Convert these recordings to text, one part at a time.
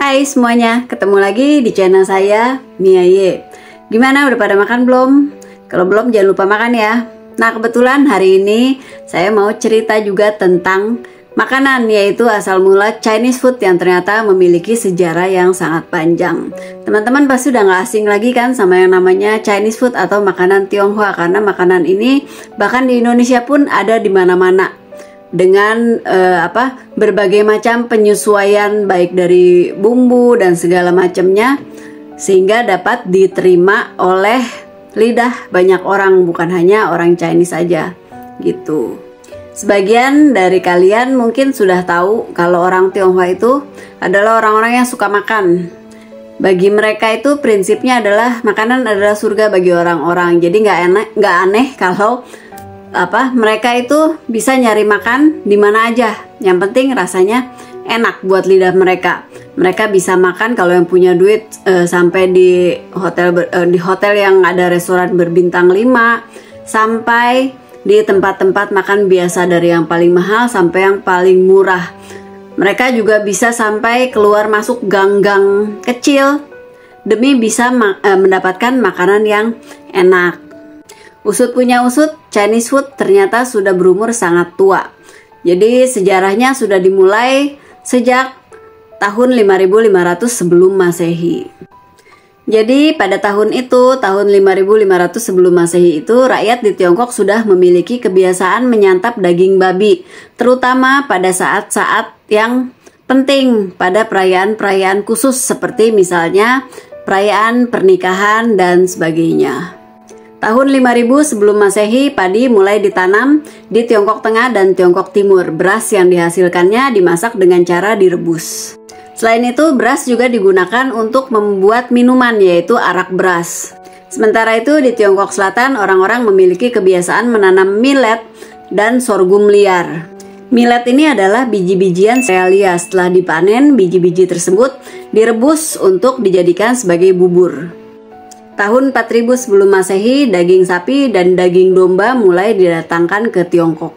Hai semuanya, ketemu lagi di channel saya, Mia Ye. Gimana, udah pada makan belum? Kalau belum jangan lupa makan ya. Nah, kebetulan hari ini saya mau cerita juga tentang makanan, yaitu asal mula Chinese food yang ternyata memiliki sejarah yang sangat panjang. Teman-teman pasti udah gak asing lagi kan sama yang namanya Chinese food atau makanan Tionghoa, karena makanan ini bahkan di Indonesia pun ada di mana-mana dengan berbagai macam penyesuaian baik dari bumbu dan segala macamnya, sehingga dapat diterima oleh lidah banyak orang, bukan hanya orang Chinese saja gitu. Sebagian dari kalian mungkin sudah tahu kalau orang Tionghoa itu adalah orang-orang yang suka makan. Bagi mereka itu prinsipnya adalah makanan adalah surga bagi orang-orang. Jadi nggak aneh kalau mereka itu bisa nyari makan di mana aja. Yang penting rasanya enak buat lidah mereka. Mereka bisa makan kalau yang punya duit sampai di hotel yang ada restoran berbintang 5, sampai di tempat-tempat makan biasa dari yang paling mahal sampai yang paling murah. Mereka juga bisa sampai keluar masuk gang-gang kecil demi bisa mendapatkan makanan yang enak. Usut punya usut, Chinese food ternyata sudah berumur sangat tua. Jadi sejarahnya sudah dimulai sejak tahun 5500 sebelum Masehi. Jadi pada tahun itu, tahun 5500 sebelum Masehi itu, rakyat di Tiongkok sudah memiliki kebiasaan menyantap daging babi, terutama pada saat-saat yang penting pada perayaan-perayaan khusus seperti misalnya perayaan pernikahan dan sebagainya. Tahun 5000 sebelum Masehi, padi mulai ditanam di Tiongkok Tengah dan Tiongkok Timur. Beras yang dihasilkannya dimasak dengan cara direbus. Selain itu, beras juga digunakan untuk membuat minuman, yaitu arak beras. Sementara itu, di Tiongkok Selatan, orang-orang memiliki kebiasaan menanam millet dan sorghum liar. Millet ini adalah biji-bijian serealia. Setelah dipanen, biji-biji tersebut direbus untuk dijadikan sebagai bubur. Tahun 4000 sebelum Masehi, daging sapi dan daging domba mulai didatangkan ke Tiongkok.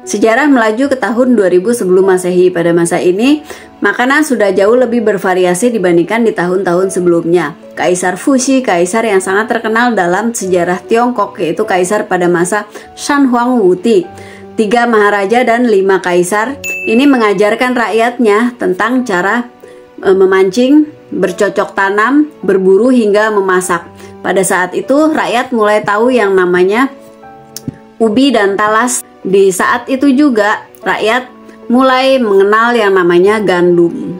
Sejarah melaju ke tahun 2000 sebelum Masehi. Pada masa ini, makanan sudah jauh lebih bervariasi dibandingkan di tahun-tahun sebelumnya. Kaisar Fuxi, kaisar yang sangat terkenal dalam sejarah Tiongkok, yaitu kaisar pada masa Shan Huang Wuti. 3 maharaja dan 5 kaisar ini mengajarkan rakyatnya tentang cara memancing, bercocok tanam, berburu hingga memasak. Pada saat itu, rakyat mulai tahu yang namanya ubi dan talas. Di saat itu juga rakyat mulai mengenal yang namanya gandum.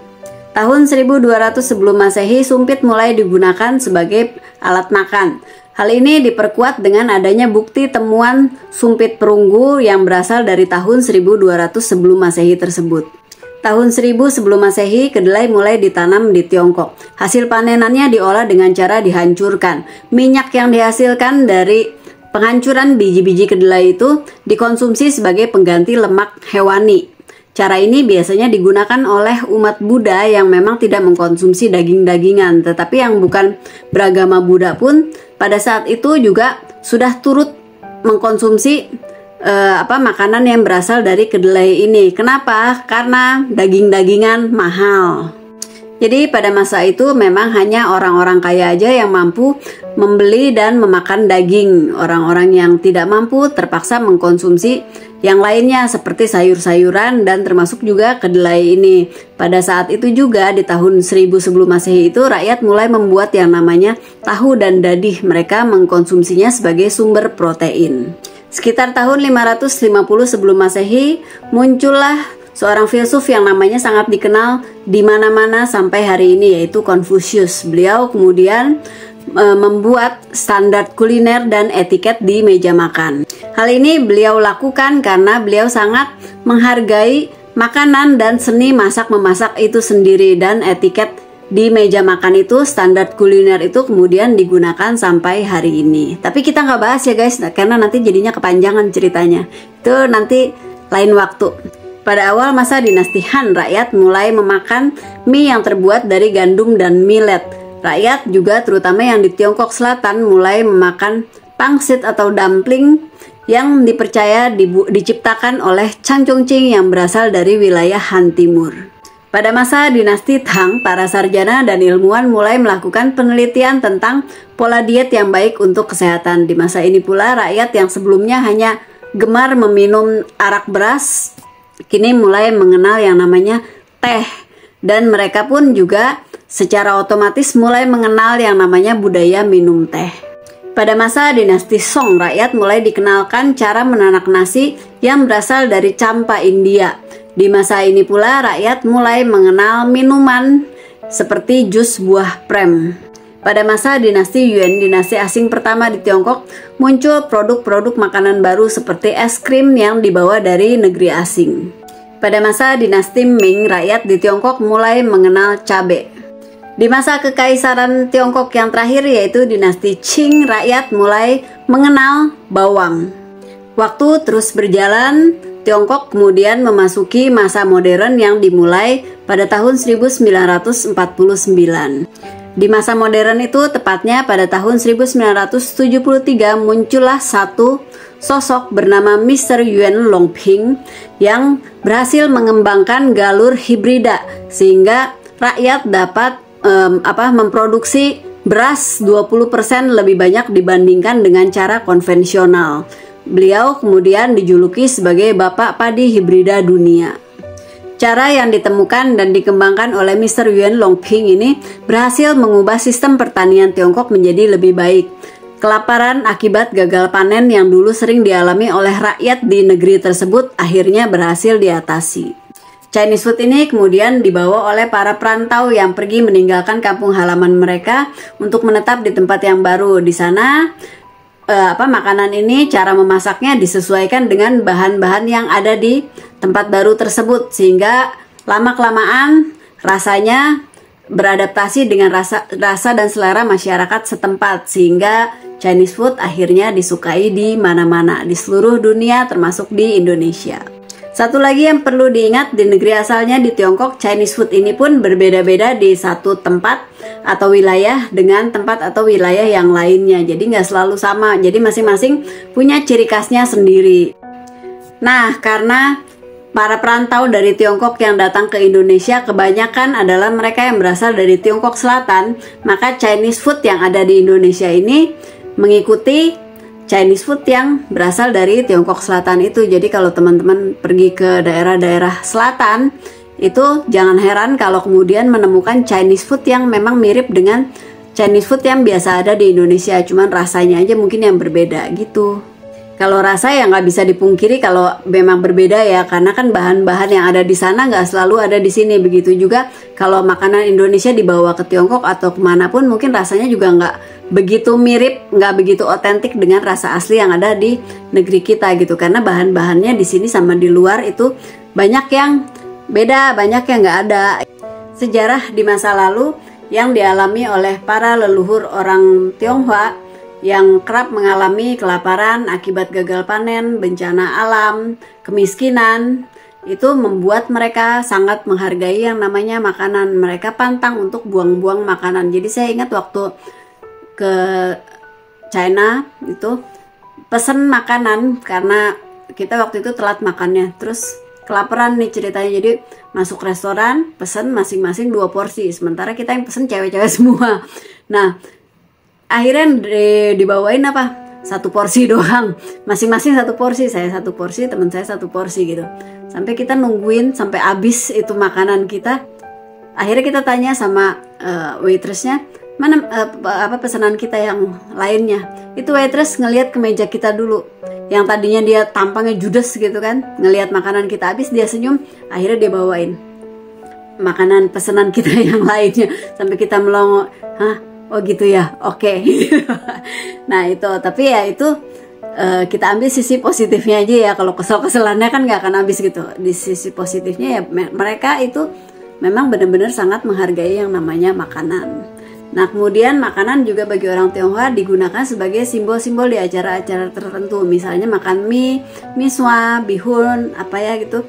Tahun 1200 sebelum Masehi, sumpit mulai digunakan sebagai alat makan. Hal ini diperkuat dengan adanya bukti temuan sumpit perunggu yang berasal dari tahun 1200 sebelum Masehi tersebut. Tahun 1000 sebelum Masehi, kedelai mulai ditanam di Tiongkok. Hasil panenannya diolah dengan cara dihancurkan. Minyak yang dihasilkan dari penghancuran biji-biji kedelai itu dikonsumsi sebagai pengganti lemak hewani. Cara ini biasanya digunakan oleh umat Buddha yang memang tidak mengkonsumsi daging-dagingan, tetapi yang bukan beragama Buddha pun pada saat itu juga sudah turut mengkonsumsi makanan yang berasal dari kedelai ini. Kenapa? Karena daging-dagingan mahal. Jadi pada masa itu memang hanya orang-orang kaya aja yang mampu membeli dan memakan daging. Orang-orang yang tidak mampu terpaksa mengkonsumsi yang lainnya seperti sayur-sayuran dan termasuk juga kedelai ini. Pada saat itu juga di tahun 1000 sebelum Masehi itu, rakyat mulai membuat yang namanya tahu dan dadih. Mereka mengkonsumsinya sebagai sumber protein. Sekitar tahun 550 sebelum Masehi, muncullah seorang filsuf yang namanya sangat dikenal di mana-mana sampai hari ini, yaitu Confucius. Beliau kemudian membuat standar kuliner dan etiket di meja makan. Hal ini beliau lakukan karena beliau sangat menghargai makanan dan seni masak-memasak itu sendiri, dan etiket di meja makan itu, standar kuliner itu kemudian digunakan sampai hari ini. Tapi kita nggak bahas ya guys, karena nanti jadinya kepanjangan ceritanya. Itu nanti lain waktu. Pada awal masa dinasti Han, rakyat mulai memakan mie yang terbuat dari gandum dan millet. Rakyat juga terutama yang di Tiongkok Selatan mulai memakan pangsit atau dumpling yang dipercaya diciptakan oleh Chang Chongqing yang berasal dari wilayah Han Timur. Pada masa dinasti Tang, para sarjana dan ilmuwan mulai melakukan penelitian tentang pola diet yang baik untuk kesehatan. Di masa ini pula, rakyat yang sebelumnya hanya gemar meminum arak beras, kini mulai mengenal yang namanya teh. Dan mereka pun juga secara otomatis mulai mengenal yang namanya budaya minum teh. Pada masa dinasti Song, rakyat mulai dikenalkan cara menanak nasi yang berasal dari campa India. Di masa ini pula rakyat mulai mengenal minuman seperti jus buah prem. Pada masa dinasti Yuan, dinasti asing pertama di Tiongkok, muncul produk-produk makanan baru seperti es krim yang dibawa dari negeri asing. Pada masa dinasti Ming, rakyat di Tiongkok mulai mengenal cabai. Di masa kekaisaran Tiongkok yang terakhir yaitu dinasti Qing, rakyat mulai mengenal bawang. Waktu terus berjalan, Tiongkok kemudian memasuki masa modern yang dimulai pada tahun 1949. Di masa modern itu, tepatnya pada tahun 1973, muncullah satu sosok bernama Mr. Yuan Longping yang berhasil mengembangkan galur hibrida sehingga rakyat dapat memproduksi beras 20% lebih banyak dibandingkan dengan cara konvensional. Beliau kemudian dijuluki sebagai Bapak Padi Hibrida Dunia. Cara yang ditemukan dan dikembangkan oleh Mr. Yuan Longping ini berhasil mengubah sistem pertanian Tiongkok menjadi lebih baik. Kelaparan akibat gagal panen yang dulu sering dialami oleh rakyat di negeri tersebut akhirnya berhasil diatasi. Chinese food ini kemudian dibawa oleh para perantau yang pergi meninggalkan kampung halaman mereka untuk menetap di tempat yang baru. Di sana makanan ini cara memasaknya disesuaikan dengan bahan-bahan yang ada di tempat baru tersebut sehingga lama-kelamaan rasanya beradaptasi dengan rasa dan selera masyarakat setempat sehingga Chinese food akhirnya disukai di mana-mana di seluruh dunia termasuk di Indonesia. Satu lagi yang perlu diingat, di negeri asalnya di Tiongkok, Chinese food ini pun berbeda-beda di satu tempat atau wilayah dengan tempat atau wilayah yang lainnya. Jadi nggak selalu sama, jadi masing-masing punya ciri khasnya sendiri. Nah, karena para perantau dari Tiongkok yang datang ke Indonesia kebanyakan adalah mereka yang berasal dari Tiongkok Selatan, maka Chinese food yang ada di Indonesia ini mengikuti Chinese food yang berasal dari Tiongkok Selatan itu. Jadi kalau teman-teman pergi ke daerah-daerah selatan, itu jangan heran kalau kemudian menemukan Chinese food yang memang mirip dengan Chinese food yang biasa ada di Indonesia, cuman rasanya aja mungkin yang berbeda gitu. Kalau rasa ya nggak bisa dipungkiri kalau memang berbeda ya, karena kan bahan-bahan yang ada di sana nggak selalu ada di sini. Begitu juga kalau makanan Indonesia dibawa ke Tiongkok atau kemanapun mungkin rasanya juga nggak begitu mirip, nggak begitu otentik dengan rasa asli yang ada di negeri kita gitu. Karena bahan-bahannya di sini sama di luar itu banyak yang beda, banyak yang nggak ada. Sejarah di masa lalu yang dialami oleh para leluhur orang Tionghoa yang kerap mengalami kelaparan akibat gagal panen, bencana alam, kemiskinan, itu membuat mereka sangat menghargai yang namanya makanan. Mereka pantang untuk buang-buang makanan. Jadi saya ingat waktu ke China itu pesen makanan karena kita waktu itu telat makannya. Terus kelaparan nih ceritanya, jadi masuk restoran, pesen masing-masing 2 porsi. Sementara kita yang pesen cewek-cewek semua. Nah, akhirnya dibawain apa? 1 porsi doang, masing-masing 1 porsi, saya 1 porsi, teman saya 1 porsi gitu. Sampai kita nungguin sampai habis itu makanan kita. Akhirnya kita tanya sama waitressnya, mana pesanan kita yang lainnya. Itu waitress ngelihat ke meja kita dulu. Yang tadinya dia tampangnya judes gitu kan, ngelihat makanan kita habis dia senyum. Akhirnya dia bawain makanan pesanan kita yang lainnya. Sampai kita melongo, hah? Oh gitu ya, oke. Nah itu, tapi ya itu kita ambil sisi positifnya aja ya. Kalau kesel-keselannya kan nggak akan habis gitu. Di sisi positifnya ya mereka itu memang benar-benar sangat menghargai yang namanya makanan. Nah kemudian makanan juga bagi orang Tionghoa digunakan sebagai simbol-simbol di acara-acara tertentu. Misalnya makan mie, miswa, bihun, apa ya gitu.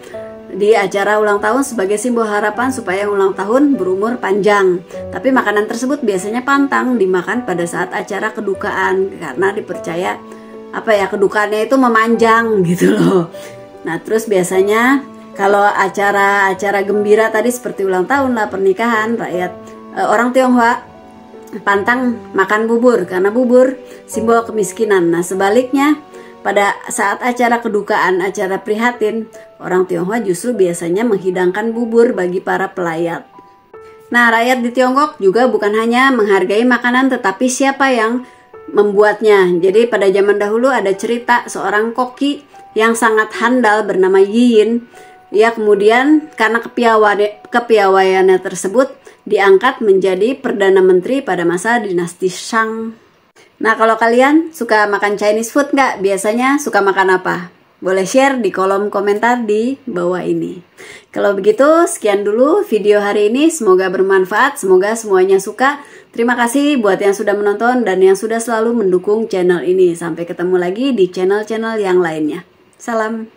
Di acara ulang tahun sebagai simbol harapan supaya ulang tahun berumur panjang. Tapi makanan tersebut biasanya pantang dimakan pada saat acara kedukaan karena dipercaya kedukaannya itu memanjang gitu loh. Nah terus biasanya Kalau acara-acara gembira tadi seperti ulang tahun lah, pernikahan, orang Tionghoa pantang makan bubur karena bubur simbol kemiskinan. Nah, sebaliknya pada saat acara kedukaan, acara prihatin, orang Tionghoa justru biasanya menghidangkan bubur bagi para pelayat. Nah, rakyat di Tiongkok juga bukan hanya menghargai makanan tetapi siapa yang membuatnya. Jadi pada zaman dahulu ada cerita seorang koki yang sangat handal bernama Yin. Ia kemudian karena kepiawaiannya tersebut diangkat menjadi Perdana Menteri pada masa dinasti Shang. Nah, kalau kalian suka makan Chinese food nggak? Biasanya suka makan apa? Boleh share di kolom komentar di bawah ini. Kalau begitu, sekian dulu video hari ini. Semoga bermanfaat, semoga semuanya suka. Terima kasih buat yang sudah menonton dan yang sudah selalu mendukung channel ini. Sampai ketemu lagi di channel-channel yang lainnya. Salam.